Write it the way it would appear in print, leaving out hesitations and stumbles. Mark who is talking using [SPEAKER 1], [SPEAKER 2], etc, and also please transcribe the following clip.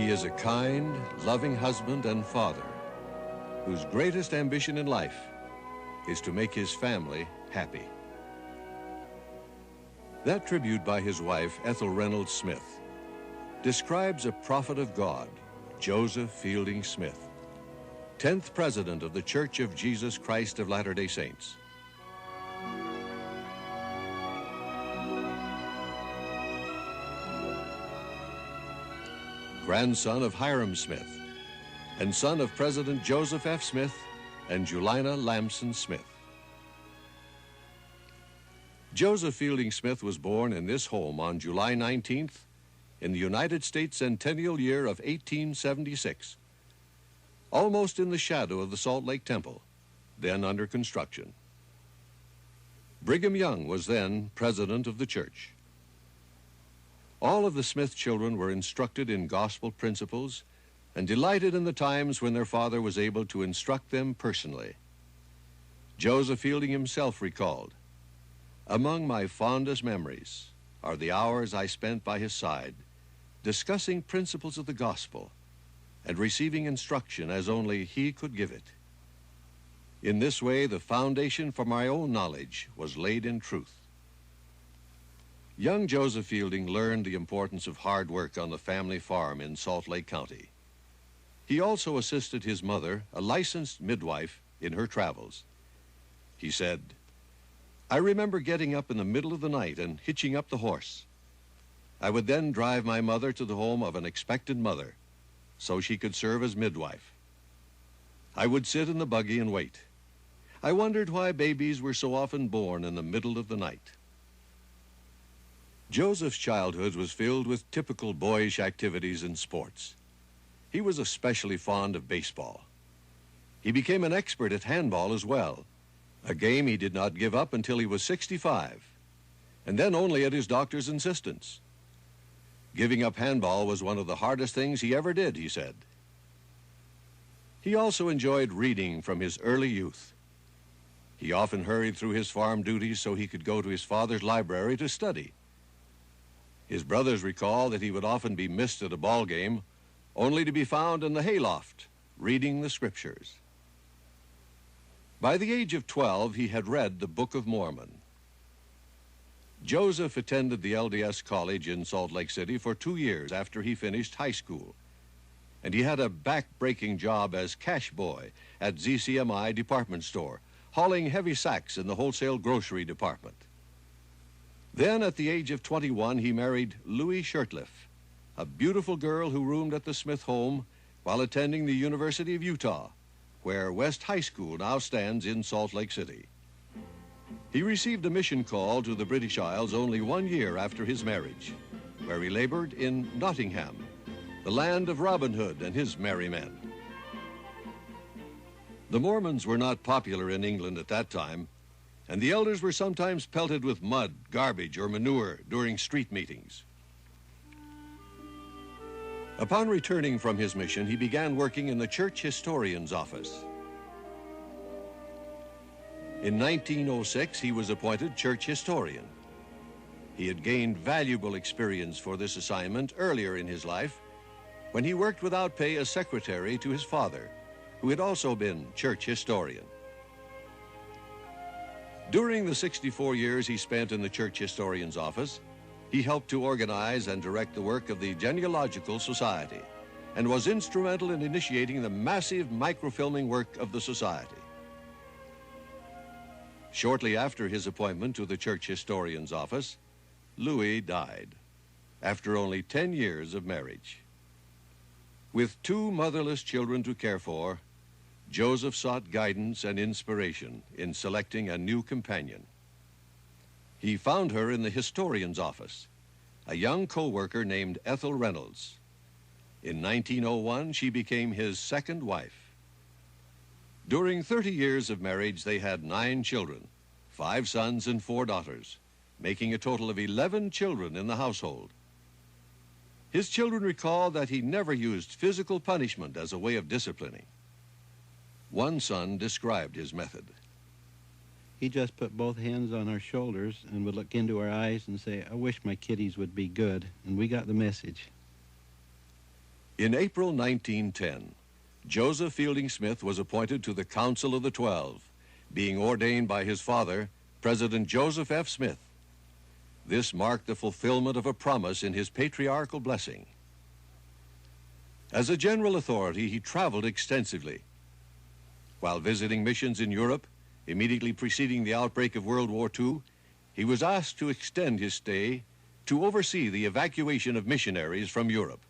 [SPEAKER 1] He is a kind, loving husband and father whose greatest ambition in life is to make his family happy. That tribute by his wife, Ethel Reynolds Smith, describes a prophet of God, Joseph Fielding Smith, 10th president of the Church of Jesus Christ of Latter-day Saints. Grandson of Hyrum Smith, and son of President Joseph F. Smith and Julina Lamson Smith. Joseph Fielding Smith was born in this home on July 19th in the United States centennial year of 1876, almost in the shadow of the Salt Lake Temple, then under construction. Brigham Young was then president of the church. All of the Smith children were instructed in gospel principles and delighted in the times when their father was able to instruct them personally. Joseph Fielding himself recalled, "Among my fondest memories are the hours I spent by his side discussing principles of the gospel and receiving instruction as only he could give it. In this way, the foundation for my own knowledge was laid in truth." Young Joseph Fielding learned the importance of hard work on the family farm in Salt Lake County. He also assisted his mother, a licensed midwife, in her travels. He said, "I remember getting up in the middle of the night and hitching up the horse. I would then drive my mother to the home of an expectant mother so she could serve as midwife. I would sit in the buggy and wait. I wondered why babies were so often born in the middle of the night." Joseph's childhood was filled with typical boyish activities and sports. He was especially fond of baseball. He became an expert at handball as well, a game he did not give up until he was 65, and then only at his doctor's insistence. Giving up handball was one of the hardest things he ever did, he said. He also enjoyed reading from his early youth. He often hurried through his farm duties so he could go to his father's library to study. His brothers recall that he would often be missed at a ball game, only to be found in the hayloft, reading the scriptures. By the age of 12, he had read the Book of Mormon. Joseph attended the LDS college in Salt Lake City for 2 years after he finished high school, and he had a back-breaking job as cash boy at ZCMI department store, hauling heavy sacks in the wholesale grocery department. Then, at the age of 21, he married Louie Shurtliff, a beautiful girl who roomed at the Smith home while attending the University of Utah, where West High School now stands in Salt Lake City. He received a mission call to the British Isles only 1 year after his marriage, where he labored in Nottingham, the land of Robin Hood and his merry men. The Mormons were not popular in England at that time, and the elders were sometimes pelted with mud, garbage, or manure during street meetings. Upon returning from his mission, he began working in the church historian's office. In 1906, he was appointed church historian. He had gained valuable experience for this assignment earlier in his life when he worked without pay as secretary to his father, who had also been church historian. During the 64 years he spent in the church historian's office, he helped to organize and direct the work of the Genealogical Society and was instrumental in initiating the massive microfilming work of the society. Shortly after his appointment to the church historian's office, Louie died after only 10 years of marriage. With 2 motherless children to care for, Joseph sought guidance and inspiration in selecting a new companion. He found her in the historian's office, a young co-worker named Ethel Reynolds. In 1901, she became his second wife. During 30 years of marriage, they had 9 children, 5 sons and 4 daughters, making a total of 11 children in the household. His children recall that he never used physical punishment as a way of disciplining. One son described his method.
[SPEAKER 2] He just put both hands on our shoulders and would look into our eyes and say, "I wish my kiddies would be good," and we got the message.
[SPEAKER 1] In April 1910, Joseph Fielding Smith was appointed to the Council of the 12, being ordained by his father, President Joseph F. Smith. This marked the fulfillment of a promise in his patriarchal blessing. As a general authority, he traveled extensively. While visiting missions in Europe, immediately preceding the outbreak of World War II, he was asked to extend his stay to oversee the evacuation of missionaries from Europe.